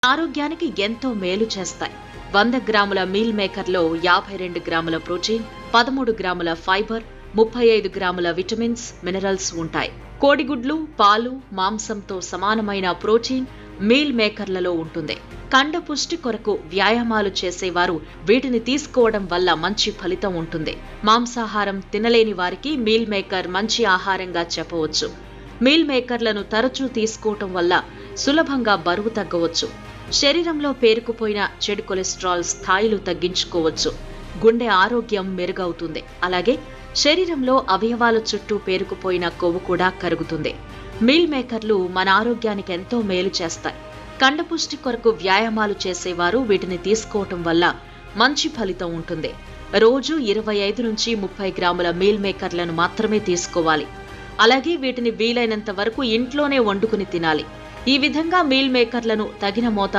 ఆరోగ్యానికి ఎంతో మేలు చేస్తాయి. 100 గ్రాముల మీల్ మేకర్లో 52 గ్రాముల ప్రోటీన్, 13 గ్రాముల ఫైబర్, 35 గ్రాముల విటమిన్స్, మినరల్స్ ఉంటాయి. కోడిగుడ్లు, పాలు, మాంసంతో సమానమైన ప్రోటీన్ మీల్ మేకర్లలో ఉంటుంది. కండ పుష్టి కొరకు వ్యాయామాలు చేసేవారు వీటిని తీసుకోవడం వల్ల మంచి ఫలితం ఉంటుంది. మాంసాహారం తినలేని వారికి మీల్ మేకర్ మంచి ఆహారంగా చెప్పవచ్చు. మీల్ మేకర్లను తరచూ తీసుకోవటం వల్ల సులభంగా బరువు తగ్గవచ్చు. శరీరంలో పేరుకుపోయిన చెడు కొలెస్ట్రాల్ స్థాయిలు తగ్గించుకోవచ్చు. గుండె ఆరోగ్యం మెరుగవుతుంది. అలాగే శరీరంలో అవయవాల చుట్టూ పేరుకుపోయిన కొవ్వు కూడా కరుగుతుంది. మీల్ మేకర్లు మన ఆరోగ్యానికి ఎంతో మేలు చేస్తాయి. కండపుష్టి కొరకు వ్యాయామాలు చేసేవారు వీటిని తీసుకోవటం వల్ల మంచి ఫలితం ఉంటుంది. రోజు 25 నుంచి 30 గ్రాముల మీల్ మేకర్లను మాత్రమే తీసుకోవాలి. అలాగే వీటిని వీలైనంత వరకు ఇంట్లోనే వండుకుని తినాలి. ఈ విధంగా మీల్ మేకర్లను తగిన మోతాదు